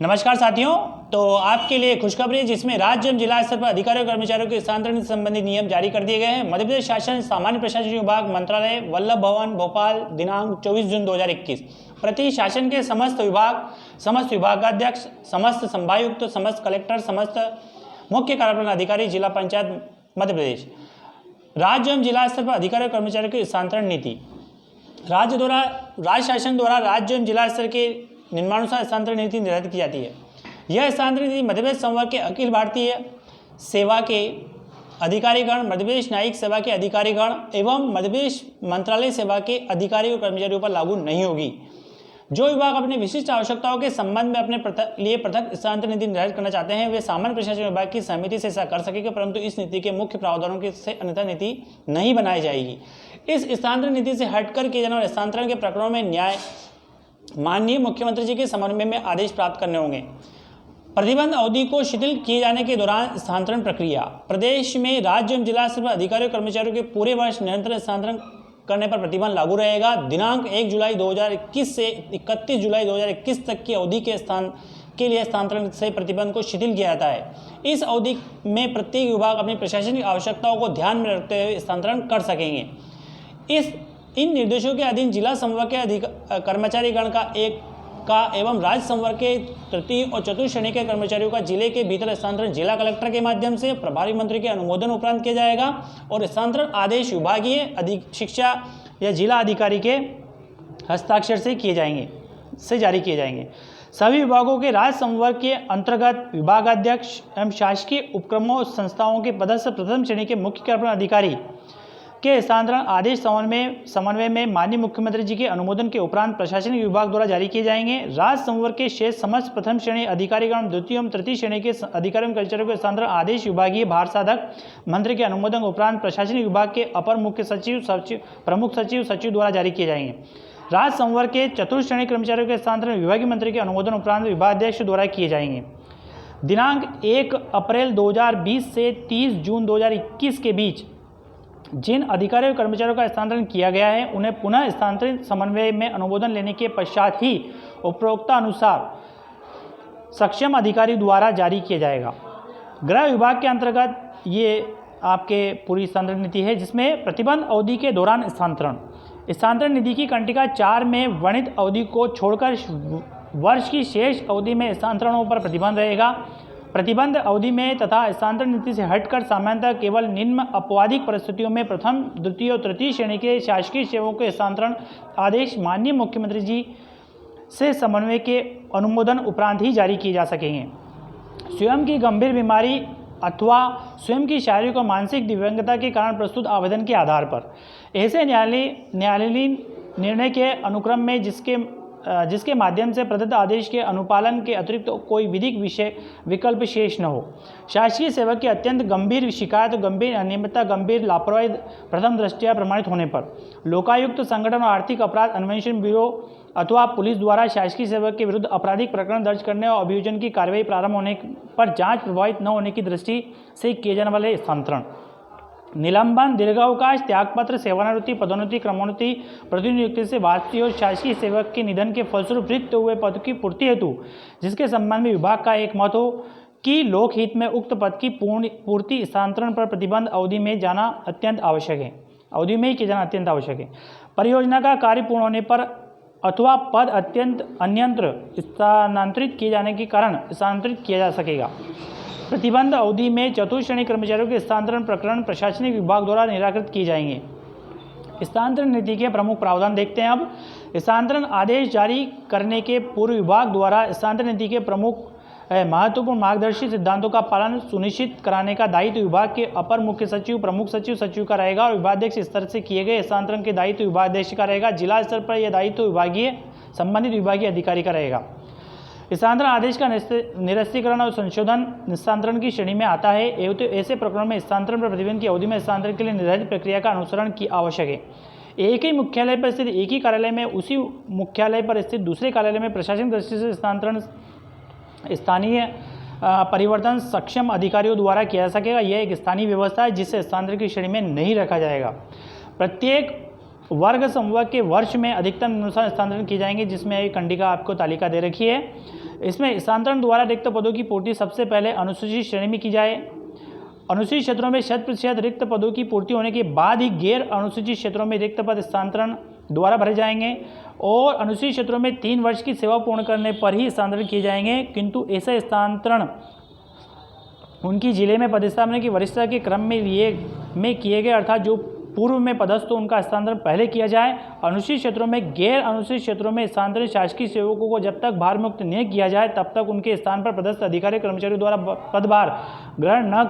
नमस्कार साथियों, तो आपके लिए खुशखबरी है जिसमें राज्य एवं जिला स्तर पर अधिकारियों और कर्मचारियों के स्थानांतरण से संबंधित नियम जारी कर दिए गए हैं। मध्य प्रदेश शासन सामान्य प्रशासन विभाग मंत्रालय वल्लभ भवन भोपाल दिनांक 24 जून 2021 प्रति शासन के समस्त विभाग, समस्त विभागाध्यक्ष, समस्त संभागायुक्त, समस्त कलेक्टर, समस्त मुख्य कार्यपालन अधिकारी, जिला पंचायत मध्य प्रदेश, राज्य एवं जिला स्तर पर अधिकारियों और कर्मचारियों की स्थानांतरण नीति राज्य शासन द्वारा राज्य एवं जिला स्तर के निर्माणानुसार स्थानांतरण नीति निर्धारित की जाती है। यह स्थानांतरण नीति मध्य प्रदेश संवर्ग के अखिल भारतीय सेवा के अधिकारीगण, मध्य प्रदेश न्यायिक सेवा के अधिकारीगण एवं मध्य प्रदेश मंत्रालय सेवा के अधिकारियों और कर्मचारियों पर लागू नहीं होगी। जो विभाग अपने विशिष्ट आवश्यकताओं के संबंध में अपने लिए पृथक स्थानांतरण नीति निर्धारित करना चाहते हैं, वे सामान्य प्रशासन विभाग की समिति से ऐसा कर सकेंगे, परंतु इस नीति के मुख्य प्रावधानों से अन्यथा नीति नहीं बनाई जाएगी। इस स्थानांतरण नीति से हटकर किए जाने वाले स्थानांतरण के प्रकरणों में माननीय मुख्यमंत्री जी के समन्वय में आदेश प्राप्त करने होंगे। प्रतिबंध अवधि को शिथिल किए जाने के दौरान स्थानांतरण प्रक्रिया प्रदेश में राज्य एवं जिला स्तर पर अधिकारियों कर्मचारियों के पूरे वर्ष निरंतर स्थानांतरण करने पर प्रतिबंध लागू रहेगा। दिनांक 1 जुलाई 2021 से 31 जुलाई 2021 तक की अवधि के लिए स्थानांतरण से प्रतिबंध को शिथिल किया जाता है। इस अवधि में प्रत्येक विभाग अपनी प्रशासनिक आवश्यकताओं को ध्यान में रखते हुए स्थानांतरण कर सकेंगे। इन निर्देशों के अधीन जिला संवर्ग के कर्मचारीगण का एवं राज्य संवर्ग के तृतीय और चतुर्थ श्रेणी के कर्मचारियों का जिले के भीतर स्थानांतरण जिला कलेक्टर के माध्यम से प्रभारी मंत्री के अनुमोदन उपरांत किया जाएगा और स्थानांतरण आदेश विभागीय शिक्षा या जिला अधिकारी के हस्ताक्षर से जारी किए जाएंगे। सभी विभागों के राज्य संवर्ग के अंतर्गत विभागाध्यक्ष एवं शासकीय उपक्रमों संस्थाओं के पदस्थ प्रथम श्रेणी के मुख्य कार्यपालन अधिकारी के स्थानांतरण आदेश समन्वय में माननीय मुख्यमंत्री जी के अनुमोदन के उपरांत प्रशासनिक विभाग द्वारा जारी किए जाएंगे। राज्य संवर्ग के शेष समस्त प्रथम श्रेणी अधिकारीगण, द्वितीय एवं तृतीय श्रेणी के अधिकारियों कर्मचारियों के स्थानांतरण आदेश विभागीय भार साधक मंत्री के अनुमोदन उपरांत प्रशासनिक विभाग के अपर मुख्य सचिव, प्रमुख सचिव द्वारा जारी किए जाएंगे। राज्य संवर्ग के चतुर्थ श्रेणी कर्मचारियों के स्थानांतरण विभागीय मंत्री के अनुमोदन उपरांत विभागाध्यक्ष द्वारा किए जाएंगे। दिनांक 1 अप्रैल 2020 से 30 जून 2021 के बीच जिन अधिकारियों और कर्मचारियों का स्थानांतरण किया गया है, उन्हें पुनः स्थानांतरित समन्वय में अनुमोदन लेने के पश्चात ही उपरोक्तानुसार सक्षम अधिकारी द्वारा जारी किया जाएगा। गृह विभाग के अंतर्गत ये आपके पूरी स्थानांतरण नीति है, जिसमें प्रतिबंध अवधि के दौरान स्थानांतरण नीति की कंटिका 4 में वर्णित अवधि को छोड़कर वर्ष की शेष अवधि में स्थानांतरणों पर प्रतिबंध रहेगा। प्रतिबंध अवधि में तथा स्थानांतरण नीति से हटकर सामान्यतः केवल निम्न अपवादिक परिस्थितियों में प्रथम, द्वितीय और तृतीय श्रेणी के शासकीय सेवकों के स्थानांतरण आदेश माननीय मुख्यमंत्री जी से समन्वय के अनुमोदन उपरांत ही जारी किए जा सकेंगे। स्वयं की गंभीर बीमारी अथवा स्वयं की शारीरिक और मानसिक दिव्यांगता के कारण प्रस्तुत आवेदन के आधार पर ऐसे न्यायालयीन निर्णय के अनुक्रम में जिसके माध्यम से प्रदत्त आदेश के अनुपालन के अतिरिक्त कोई विधिक विकल्प शेष न हो। शासकीय सेवक की अत्यंत गंभीर शिकायत, गंभीर अनियमितता, गंभीर लापरवाही प्रथम दृष्टया प्रमाणित होने पर लोकायुक्त, संगठन और आर्थिक अपराध अन्वेषण ब्यूरो अथवा पुलिस द्वारा शासकीय सेवक के विरुद्ध आपराधिक प्रकरण दर्ज करने और अभियोजन की कार्रवाई प्रारंभ होने पर जांच प्रभावित न होने की दृष्टि से किए जाने वाले स्थानांतरण, निलंबन, दीर्घावकाश, त्यागपत्र, सेवानिवृत्ति, पदोन्नति, क्रमोन्नति, प्रतिनियुक्ति से वापसी और शासकीय सेवक के निधन के फलस्वरूप रिक्त हुए पद की पूर्ति हेतु जिसके संबंध में विभाग का एक मत हो कि लोकहित में उक्त पद की पूर्ति स्थानांतरण पर प्रतिबंध अवधि में जाना अत्यंत आवश्यक है। परियोजना का कार्य पूर्ण होने पर अथवा पद अन्यत्र स्थानांतरित किए जाने के कारण स्थानांतरित किया जा सकेगा। प्रतिबंध अवधि में चतुर्थ श्रेणी कर्मचारियों के स्थानांतरण प्रकरण प्रशासनिक विभाग द्वारा निराकृत किए जाएंगे। स्थानांतरण नीति के प्रमुख प्रावधान देखते हैं। अब स्थानांतरण आदेश जारी करने के पूर्व विभाग द्वारा स्थानांतरण नीति के प्रमुख महत्वपूर्ण मार्गदर्शी सिद्धांतों का पालन सुनिश्चित कराने का दायित्व विभाग के अपर मुख्य सचिव, प्रमुख सचिव का रहेगा और विभागाध्यक्ष स्तर से किए गए स्थानांतरण के दायित्व विभागाध्यक्ष का रहेगा। जिला स्तर पर यह दायित्व संबंधित विभागीय अधिकारी का रहेगा। स्थानांतरण आदेश का निरस्तीकरण और संशोधन स्थानांतरण की श्रेणी में आता है। ऐसे प्रकरणों में स्थानांतरण पर प्रतिबंध की अवधि में स्थानांतरण के लिए निर्धारित प्रक्रिया का अनुसरण की आवश्यक है। एक ही मुख्यालय पर स्थित एक ही कार्यालय में उसी मुख्यालय पर स्थित दूसरे कार्यालय में प्रशासनिक दृष्टि से स्थानांतरण स्थानीय परिवर्तन सक्षम अधिकारियों द्वारा किया जा सकेगा। यह एक स्थानीय व्यवस्था है जिसे स्थानांतरण की श्रेणी में नहीं रखा जाएगा। प्रत्येक वर्ग संवर्ग के वर्ष में अधिकतम अनुसार स्थानांतरण किए जाएंगे, जिसमें एक कंडिका आपको तालिका दे रखी है। इसमें स्थानांतरण द्वारा रिक्त पदों की पूर्ति सबसे पहले अनुसूचित श्रेणी में की जाए। अनुसूचित क्षेत्रों में 100% रिक्त पदों की पूर्ति होने के बाद ही गैर अनुसूचित क्षेत्रों में रिक्त पद स्थानांतरण द्वारा भरे जाएंगे और अनुसूचित क्षेत्रों में 3 वर्ष की सेवा पूर्ण करने पर ही स्थानांतरण किए जाएंगे। किंतु ऐसा स्थानांतरण उनकी जिले में पदस्थापना की वरिष्ठता के क्रम में किए गए, अर्थात जो पूर्व में पदस्थ तो उनका स्थानांतरण पहले किया जाए। अनुसूचित क्षेत्रों में गैर अनुसूचित क्षेत्रों में स्थानांतरित शासकीय सेवकों को जब तक भार मुक्त नहीं किया जाए तब तक उनके स्थान पर पदस्थ अधिकारी कर्मचारियों द्वारा पदभार ग्रहण न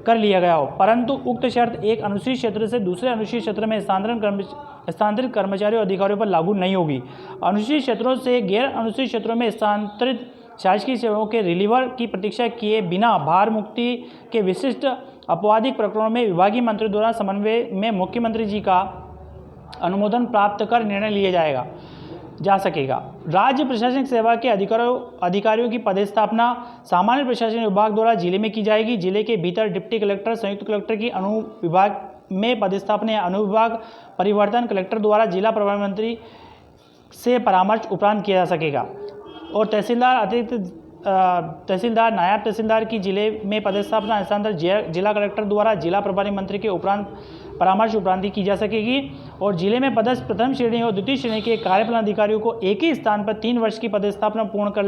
कर लिया गया हो, परंतु उक्त शर्त एक अनुसूचित क्षेत्र से दूसरे अनुसूचित क्षेत्र में स्थानांतरित कर्मचारियों अधिकारियों पर लागू नहीं होगी। अनुसूचित क्षेत्रों से गैर अनुसूचित क्षेत्रों में स्थानांतरित शासकीय सेवाओं के रिलीवर की प्रतीक्षा किए बिना भार मुक्ति के विशिष्ट अपवादिक प्रकरणों में विभागीय मंत्री द्वारा समन्वय में मुख्यमंत्री जी का अनुमोदन प्राप्त कर निर्णय लिया जा सकेगा। राज्य प्रशासनिक सेवा के अधिकारियों की पदस्थापना सामान्य प्रशासन विभाग द्वारा जिले में की जाएगी। जिले के भीतर डिप्टी कलेक्टर, संयुक्त कलेक्टर की अनुविभाग में पदस्थापना या अनुविभाग परिवर्तन कलेक्टर द्वारा जिला प्रभारी मंत्री से परामर्श उपरांत किया जा सकेगा। और तहसीलदार, अतिरिक्त तहसीलदार, नायब तहसीलदार की जिले में पदस्थापना स्थानांतरण जिला कलेक्टर द्वारा जिला प्रभारी मंत्री के उपरांत परामर्श उपरांत की जा सकेगी। और जिले में पदस्थ प्रथम श्रेणी और द्वितीय श्रेणी के कार्यपालन अधिकारियों को एक ही स्थान पर 3 वर्ष की पदस्थापना पूर्ण कर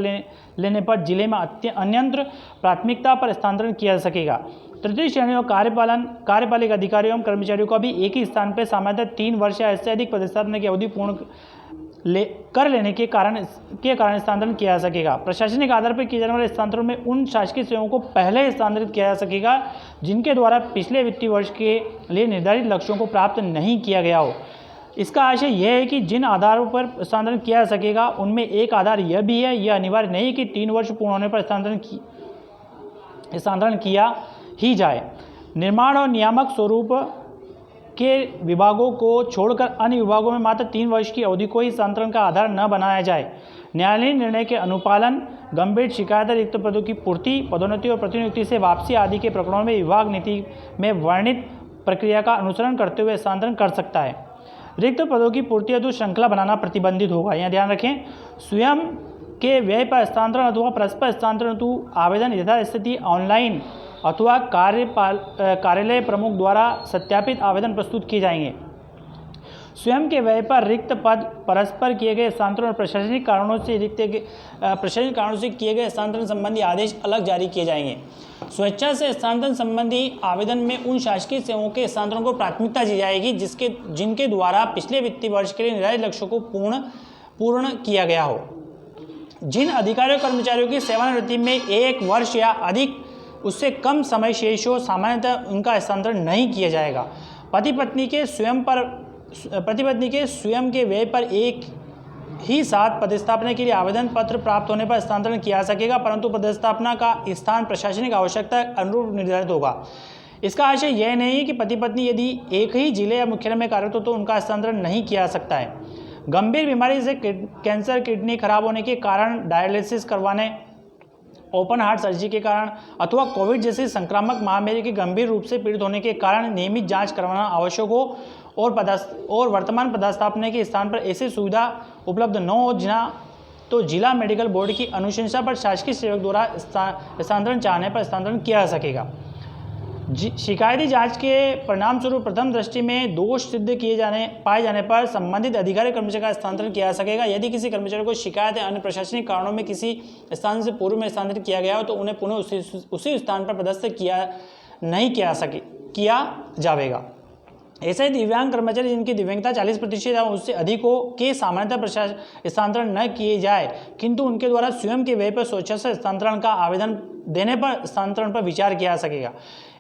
लेने पर जिले में अन्यंत्र प्राथमिकता पर स्थानांतरण किया जा सकेगा। तृतीय श्रेणी और कार्यपालिक अधिकारियों एवं कर्मचारियों को भी एक ही स्थान पर सामान्यतः 3 वर्ष या इससे अधिक पदस्थापना की अवधि पूर्ण कर लेने के कारण स्थानांतरण किया जा सकेगा। प्रशासनिक आधार पर किए जाने वाले स्थानांतरण में उन शासकीय सेवाओं को पहले स्थानांतरित किया जा सकेगा जिनके द्वारा पिछले वित्तीय वर्ष के लिए निर्धारित लक्ष्यों को प्राप्त नहीं किया गया हो। इसका आशय यह है कि जिन आधारों पर स्थानांतरण किया जा सकेगा उनमें एक आधार यह भी है, यह अनिवार्य नहीं कि 3 वर्ष पूर्ण होने पर स्थानांतरण किया ही जाए। निर्माण और नियामक स्वरूप के विभागों को छोड़कर अन्य विभागों में मात्र 3 वर्ष की अवधि को ही स्थानांतरण का आधार न बनाया जाए। न्यायालयीय निर्णय के अनुपालन, गंभीर शिकायत, रिक्त पदों की पूर्ति, पदोन्नति और प्रतिनियुक्ति से वापसी आदि के प्रकरणों में विभाग नीति में वर्णित प्रक्रिया का अनुसरण करते हुए स्थानांतरण कर सकता है। रिक्त पदों की पूर्ति हेतु श्रृंखला बनाना प्रतिबंधित होगा। यहाँ ध्यान रखें, स्वयं के व्यय पर स्थानांतरण अथवा परस्पर स्थानांतरण हेतु आवेदन यथास्थिति ऑनलाइन अथवा कार्यालय प्रमुख द्वारा सत्यापित आवेदन प्रस्तुत किए जाएंगे। स्वयं के व्यय पर रिक्त पद, परस्पर किए गए स्थानांतरण और प्रशासनिक कारणों से किए गए स्थानांतरण संबंधी आदेश अलग जारी किए जाएंगे। स्वेच्छा से स्थानांतरण संबंधी आवेदन में उन शासकीय सेवाओं के स्थानांतरण को प्राथमिकता दी जाएगी जिनके द्वारा पिछले वित्तीय वर्ष के लिए निर्धारित लक्ष्यों को पूर्ण किया गया हो। जिन अधिकारियों कर्मचारियों की सेवानिवृत्ति में 1 वर्ष या अधिक उससे कम समय शेष हो, सामान्यतः उनका स्थानांतरण नहीं किया जाएगा। पति पत्नी के स्वयं के व्यय पर एक ही साथ पदस्थापना के लिए आवेदन पत्र प्राप्त होने पर स्थानांतरण किया जा सकेगा, परंतु पदस्थापना का स्थान प्रशासनिक आवश्यकता अनुरूप निर्धारित होगा। इसका आशय यह नहीं है कि पति पत्नी यदि एक ही जिले या मुख्यालय में कार्यरत हो तो उनका स्थानांतरण नहीं किया जा सकता है। गंभीर बीमारी से कैंसर, किडनी खराब होने के कारण, डायलिसिस करवाने, ओपन हार्ट सर्जरी के कारण अथवा कोविड जैसी संक्रामक महामारी के गंभीर रूप से पीड़ित होने के कारण नियमित जांच करवाना आवश्यक हो और वर्तमान पदस्थापना के स्थान पर ऐसी सुविधा उपलब्ध न हो तो जिला मेडिकल बोर्ड की अनुशंसा पर शासकीय सेवक द्वारा स्थानांतरण चाहने पर स्थानांतरण किया जा सकेगा। शिकायती जांच के परिणाम स्वरूप प्रथम दृष्टि में दोष सिद्ध पाए जाने पर संबंधित अधिकारी कर्मचारी का स्थानांतरण किया जा सकेगा। यदि किसी कर्मचारी को शिकायत या अन्य प्रशासनिक कारणों में किसी स्थान से पूर्व में स्थानांतरित किया गया हो तो उन्हें पुनः उसी स्थान पर पदस्थ किया जाएगा। ऐसे दिव्यांग कर्मचारी जिनकी दिव्यांगता 40% या उससे अधिक हो के सामान्यतः स्थानांतरण न किए जाए, किंतु उनके द्वारा स्वयं के व्यय पर स्वेच्छा से स्थानांतरण का आवेदन देने पर स्थानांतरण पर विचार किया जा सकेगा।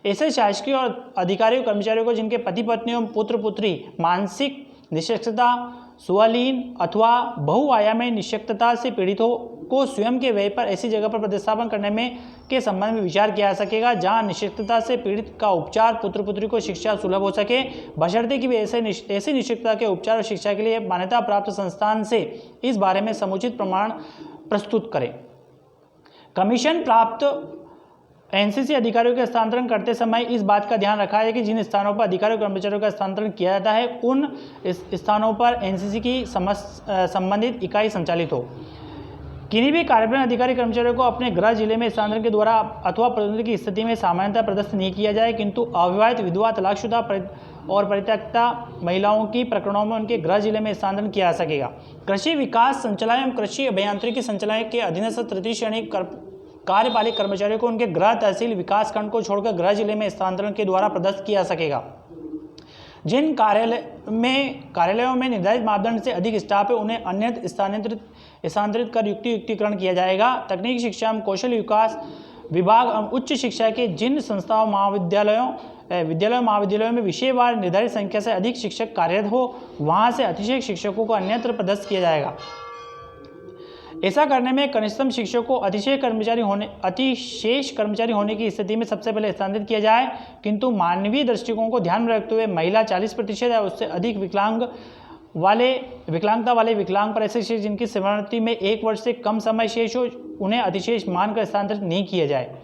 ऐसे शासकीय और अधिकारियों कर्मचारियों को जिनके पति पत्नी एवं पुत्र पुत्री मानसिक निःशक्तता, स्वलीन अथवा बहुआयामी निःशक्तता से पीड़ित हो को स्वयं के व्यय पर ऐसी जगह पर पदस्थापन करने के संबंध में विचार किया जा सकेगा जहां निःशक्तता से पीड़ित का उपचार, पुत्र पुत्री को शिक्षा सुलभ हो सके, बशर्ते कि वे ऐसी निःशक्तता के उपचार और शिक्षा के लिए मान्यता प्राप्त संस्थान से इस बारे में समुचित प्रमाण प्रस्तुत करें। कमीशन प्राप्त एनसीसी अधिकारियों के स्थानांतरण करते समय इस बात का ध्यान रखा है कि जिन स्थानों पर अधिकारियों कर्मचारियों का स्थानांतरण किया जाता है उन स्थानों पर एनसीसी की संबंधित इकाई संचालित हो। किन्हीं भी कार्यपालन अधिकारी कर्मचारियों को अपने गृह जिले में स्थानांतरण के द्वारा अथवा पदोन्नति की स्थिति में सामान्यतः पदस्थ नहीं किया जाए, किंतु अविवाहित, विधवा, तलाकशुदा और परित्यक्ता महिलाओं की प्रकरणों में उनके गृह जिले में स्थानांतरण किया जा सकेगा। कृषि विकास संचालय एवं कृषि अभियांत्रिकी संचालय के अधीनस्थ तृतीय श्रेणी कार्यपालिक कर्मचारियों को उनके गृह तहसील विकास खंड को छोड़कर गृह जिले में स्थानांतरण के द्वारा पदस्थ किया जा सकेगा। जिन कार्यालयों में निर्धारित मापदंड से अधिक स्टाफ है उन्हें अन्यत्र स्थानांतरित कर युक्तिकरण किया जाएगा। तकनीकी शिक्षा एवं कौशल विकास विभाग एवं उच्च शिक्षा के जिन संस्थाओं महाविद्यालयों में विषयवार निर्धारित संख्या से अधिक शिक्षक कार्यरत हो, वहां से अतिशय शिक्षकों को अन्यत्र पदस्थ किया जाएगा। ऐसा करने में कनिष्ठतम शिक्षक को अतिशेष कर्मचारी होने की स्थिति में सबसे पहले स्थानांतरित किया जाए, किंतु मानवीय दृष्टिकोण को ध्यान में रखते हुए महिला 40% या उससे अधिक विकलांगता वाले विकलांग पर ऐसे शिक्षक जिनकी सेवानिवृत्ति में 1 वर्ष से कम समय शेष हो, उन्हें अतिशेष मानकर स्थानांतरित नहीं किया जाए।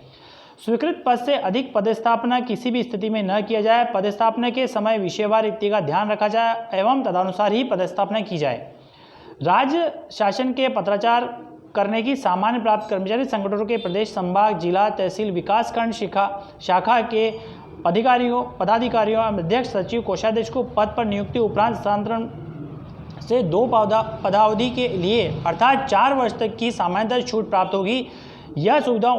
स्वीकृत पद से अधिक पदस्थापना किसी भी स्थिति में न किया जाए। पदस्थापना के समय विषयवार रीति का ध्यान रखा जाए एवं तदनुसार ही पदस्थापना की जाए। राज्य शासन के पत्राचार करने की सामान्य प्राप्त कर्मचारी संगठनों के प्रदेश, संभाग, जिला, तहसील, विकासखंड, शाखा के पदाधिकारियों, अध्यक्ष, सचिव, कोषाध्यक्ष को पद पर नियुक्ति उपरांत स्थानांतरण से 2 पदावधि के लिए अर्थात 4 वर्ष तक की सामान्यतः छूट प्राप्त होगी। यह सुविधा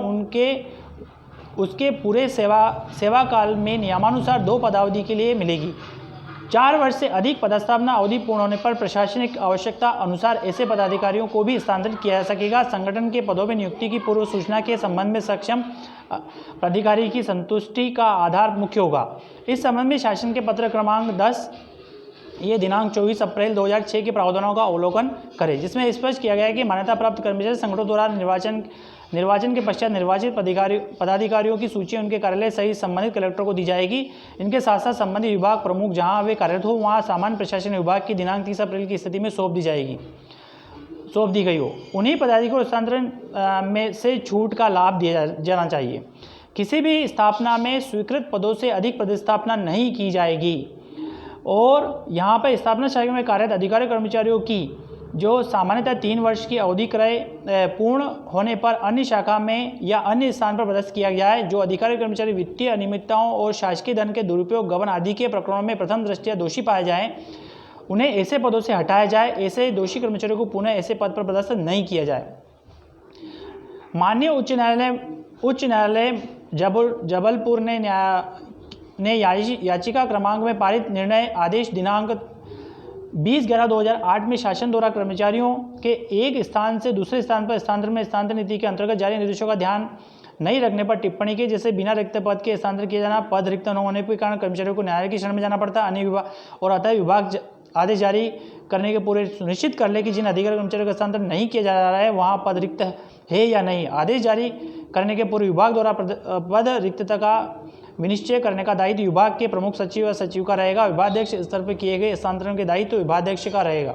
उसके पूरे सेवा काल में नियमानुसार 2 पदावधि के लिए मिलेगी। 4 वर्ष से अधिक पदस्थापना अवधि पूर्ण होने पर प्रशासनिक आवश्यकता अनुसार ऐसे पदाधिकारियों को भी स्थानांतरित किया जा सकेगा। संगठन के पदों में नियुक्ति की पूर्व सूचना के संबंध में सक्षम प्राधिकारी की संतुष्टि का आधार मुख्य होगा। इस संबंध में शासन के पत्र क्रमांक 10 ये दिनांक 24 अप्रैल 2006 के प्रावधानों का अवलोकन करें, जिसमें स्पष्ट किया गया है कि मान्यता प्राप्त कर्मचारी संगठनों द्वारा निर्वाचन के पश्चात निर्वाचित पदाधिकारियों की सूची उनके कार्यालय सहित संबंधित कलेक्टर को दी जाएगी। इनके साथ साथ संबंधित विभाग प्रमुख जहां वे कार्यरत हो वहां सामान्य प्रशासन विभाग की दिनांक 30 अप्रैल की स्थिति में सौंप दी गई हो। उन्हीं पदाधिकारियों को स्थानांतरण में से छूट का लाभ दिया जाना चाहिए। किसी भी स्थापना में स्वीकृत पदों से अधिक पदस्थापना नहीं की जाएगी। और यहाँ पर स्थापना शाखा में कार्यरत अधिकारी कर्मचारियों की जो सामान्यतः 3 वर्ष की अवधि क्रय पूर्ण होने पर अन्य शाखा में या अन्य स्थान पर पदस्थ किया गया है। जो अधिकारी कर्मचारी वित्तीय अनियमितताओं और शासकीय धन के दुरुपयोग, गबन आदि के प्रकरणों में प्रथम दृष्टया दोषी पाए जाएं, उन्हें ऐसे पदों से हटाया जाए। ऐसे दोषी कर्मचारियों को पुनः ऐसे पद पर पदस्थ नहीं किया जाए। माननीय उच्च न्यायालय जबलपुर ने याचिका क्रमांक में पारित निर्णय आदेश दिनांक 20/11/2008 में शासन द्वारा कर्मचारियों के एक स्थान से दूसरे स्थान पर स्थानांतरण में स्थानांतरण नीति के अंतर्गत जारी निर्देशों का ध्यान नहीं रखने पर टिप्पणी की, जैसे बिना रिक्त पद के स्थानांतरण किया जाना, पद रिक्त न होने के कारण कर्मचारियों को न्यायालय की शरण में जाना पड़ता, अन्य विभाग और अतः विभाग आदेश जारी करने के पूरे सुनिश्चित कर ले कि जिन अधिकारी कर्मचारियों का स्थानांतरण नहीं किया जा रहा है वहाँ पद रिक्त है या नहीं। आदेश जारी करने के पूर्व विभाग द्वारा पद रिक्तता का विनिश्चय करने का दायित्व विभाग के प्रमुख सचिव व सचिव का रहेगा। विभागाध्यक्ष स्तर पर किए गए स्थानांतरण के दायित्व विभागाध्यक्ष का रहेगा।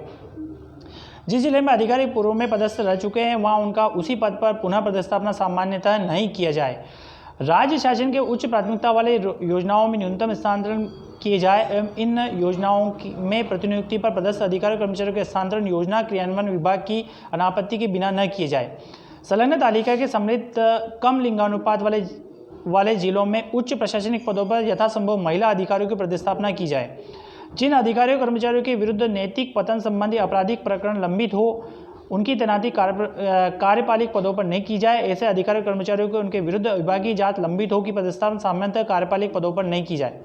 जिस जिले में अधिकारी पूर्व में पदस्थ रह चुके हैं वहां उनका उसी पद पर पुनः पदस्थापना सामान्यतः नहीं किया जाए। राज्य शासन के उच्च प्राथमिकता वाले योजनाओं में न्यूनतम स्थानांतरण किए जाए एवं इन योजनाओं में प्रतिनियुक्ति पर पदस्थ अधिकारी कर्मचारियों के स्थानांतरण योजना क्रियान्वयन विभाग की अनापत्ति के बिना न किए जाए। संलग्न तालिका के सम्मिलित कम लिंगानुपात वाले जिलों में उच्च प्रशासनिक पदों पर यथासंभव महिला अधिकारियों की प्रतिस्थापना की जाए। जिन अधिकारियों कर्मचारियों के विरुद्ध नैतिक पतन संबंधी आपराधिक प्रकरण लंबित हो उनकी तैनाती कार्यपालिक पदों पर नहीं की जाए। ऐसे अधिकारी कर्मचारियों के उनके विरुद्ध विभागीय जांच लंबित हो कि पदस्थापना सामान्यतः कार्यपालिक पदों पर नहीं की जाए।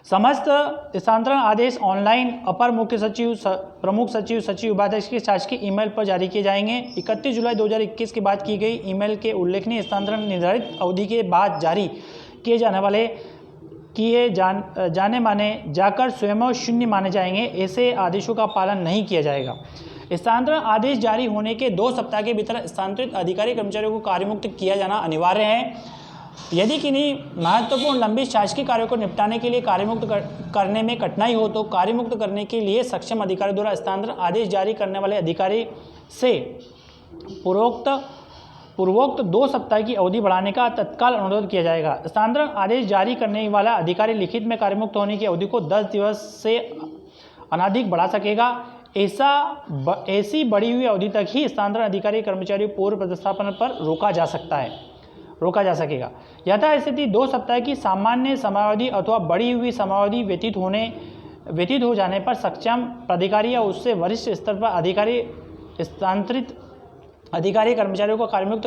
समस्त स्थानांतरण आदेश ऑनलाइन अपर मुख्य सचिव, प्रमुख सचिव, सचिव उपाध्यक्ष के शासकीय ईमेल पर जारी किए जाएंगे। 31 जुलाई 2021 के बाद की गई ईमेल के उल्लेखनीय स्थानांतरण निर्धारित अवधि के बाद जारी किए जाने माने जाकर स्वयं शून्य माने जाएंगे। ऐसे आदेशों का पालन नहीं किया जाएगा। स्थानांतरण आदेश जारी होने के 2 सप्ताह के भीतर स्थानांतरित अधिकारी कर्मचारियों को कार्यमुक्त किया जाना अनिवार्य है। यदि किन्हीं महत्वपूर्ण लंबित शासकीय कार्यों को निपटाने के लिए कार्यमुक्त करने में कठिनाई हो तो कार्यमुक्त करने के लिए सक्षम अधिकारी द्वारा स्थानांतरण आदेश जारी करने वाले अधिकारी से पूर्वोक्त 2 सप्ताह की अवधि बढ़ाने का तत्काल अनुरोध किया जाएगा। स्थानांतरण आदेश जारी करने वाला अधिकारी लिखित में कार्यमुक्त होने की अवधि को 10 दिवस से अनधिक बढ़ा सकेगा। ऐसी बढ़ी हुई अवधि तक ही स्थानांतरण अधिकारी कर्मचारियों पूर्व पदस्थापन पर रोका जा सकेगा। यथा स्थिति 2 सप्ताह की सामान्य समयावधि अथवा बढ़ी हुई समयावधि व्यतीत हो जाने पर सक्षम प्राधिकारी या उससे वरिष्ठ स्तर पर अधिकारी स्थानांतरित अधिकारी कर्मचारियों को कार्यमुक्त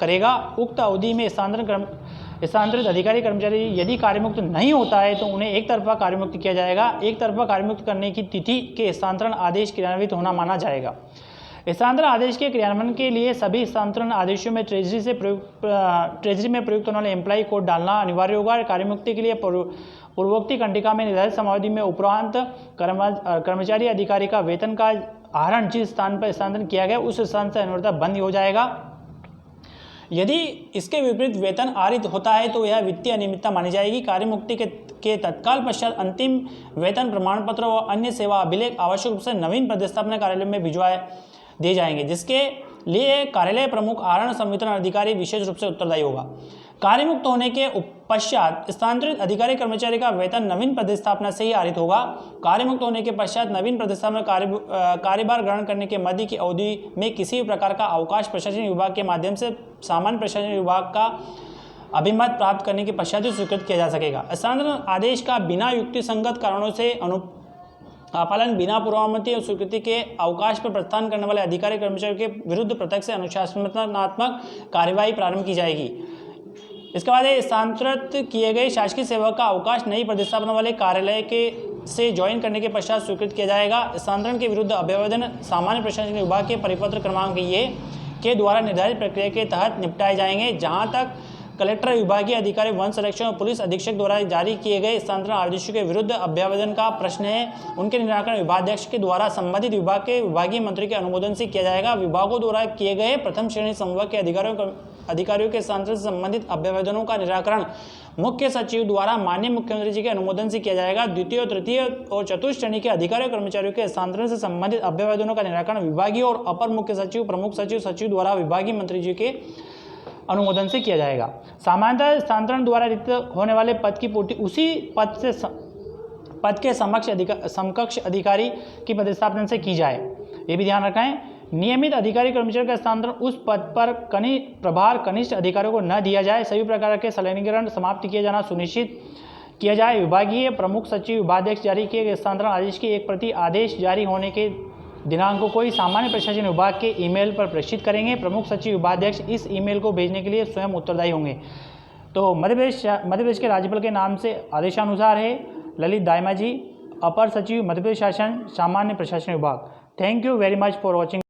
करेगा। उक्त अवधि में स्थानांतरित अधिकारी कर्मचारी यदि कार्यमुक्त नहीं होता है तो उन्हें एक तरफा कार्यमुक्त किया जाएगा। एक तरफा कार्यमुक्त करने की तिथि के स्थानांतरण आदेश क्रियान्वित होना माना जाएगा। स्थानांतरण आदेश के क्रियान्वयन के लिए सभी स्थानांतरण आदेशों में ट्रेजरी में प्रयुक्त होने वाले एम्प्लॉय कोड डालना अनिवार्य होगा। कार्यमुक्ति के लिए पूर्वोक्ति कंडिका में निर्धारित समावधि में उपरांत कर्मचारी अधिकारी का वेतन का आहरण जिस स्थान पर स्थानांतरण किया गया उस स्थान से अनिवार्यतः बंद हो जाएगा। यदि इसके विपरीत वेतन आहरित होता है तो यह वित्तीय अनियमितता मानी जाएगी। कार्यमुक्ति के तत्काल पश्चात अंतिम वेतन प्रमाण पत्र और अन्य सेवा अभिलेख आवश्यक रूप से नवीन पदस्थापना कार्यालय में भिजवाए दिए जाएंगे, जिसके लिए कार्यालय प्रमुख आहरण संवितरण अधिकारी विशेष रूप से उत्तरदायी होगा। कार्यमुक्त होने के पश्चात स्थानांतरित अधिकारी कर्मचारी का वेतन नवीन पदस्थापना से ही आहरित होगा। कार्यमुक्त होने के पश्चात नवीन पदस्थापना कार्यभार ग्रहण करने के मध्य की अवधि में किसी भी प्रकार का अवकाश प्रशासनिक विभाग के माध्यम से सामान्य प्रशासनिक विभाग का अभिमत प्राप्त करने के पश्चात ही स्वीकृत किया जा सकेगा। स्थानांतरण आदेश का बिना युक्तिसंगत कारणों से पालन बिना पूर्वानुमति और स्वीकृति के अवकाश पर प्रस्थान करने वाले अधिकारी कर्मचारियों के विरुद्ध प्रत्यक्ष अनुशासनात्मक कार्यवाही प्रारंभ की जाएगी। इसके बाद स्थानांतरित किए गए शासकीय सेवक का अवकाश नई पदस्थापना वाले कार्यालय से ज्वाइन करने के पश्चात स्वीकृत किया जाएगा। स्थानांतरण के विरुद्ध अभ्यवेदन सामान्य प्रशासनिक विभाग के परिपत्र क्रमांक ये के द्वारा निर्धारित प्रक्रिया के तहत निपटाए जाएंगे। जहां तक कलेक्टर, विभागीय अधिकारी, वन संरक्षण और पुलिस अधीक्षक द्वारा जारी किए गए स्थानांतरण आदेशों के विरुद्ध अभ्यावेदन का प्रश्न है, उनके निराकरण विभागाध्यक्ष के द्वारा संबंधित विभाग के विभागीय मंत्री के अनुमोदन से किया जाएगा। विभागों द्वारा किए गए प्रथम श्रेणी संवर्ग के अधिकारियों के स्थानांतरण से संबंधित अभ्यावेदनों का निराकरण मुख्य सचिव द्वारा माननीय मुख्यमंत्री जी के अनुमोदन से किया जाएगा। द्वितीय, तृतीय और चतुर्थ श्रेणी के अधिकारियों कर्मचारियों के स्थानांतरण से संबंधित अभ्यावेदनों का निराकरण विभागीय और अपर मुख्य सचिव, प्रमुख सचिव, सचिव द्वारा विभागीय मंत्री जी के अनुमोदन से किया जाएगा। सामान्यतः स्थानांतरण द्वारा रिक्त होने वाले पद की पूर्ति उसी पद के समकक्ष अधिकारी की पदस्थापना से की जाए, ये भी ध्यान रखें। नियमित अधिकारी कर्मचारी का स्थानांतरण उस पद पर प्रभार कनिष्ठ अधिकारियों को न दिया जाए। सभी प्रकार के संलग्नीकरण समाप्त किया जाना सुनिश्चित किया जाए। विभागीय प्रमुख सचिव, उपाध्यक्ष जारी किए गए स्थानांतरण आदेश की एक प्रति आदेश जारी होने के दिनांक को कोई सामान्य प्रशासन विभाग के ईमेल पर प्रेषित करेंगे। प्रमुख सचिव, उपाध्यक्ष इस ईमेल को भेजने के लिए स्वयं उत्तरदायी होंगे। तो मध्य प्रदेश के राज्यपाल के नाम से आदेशानुसार है ललित दाइमा जी, अपर सचिव, मध्य प्रदेश शासन, सामान्य प्रशासन विभाग। Thank you very much for watching.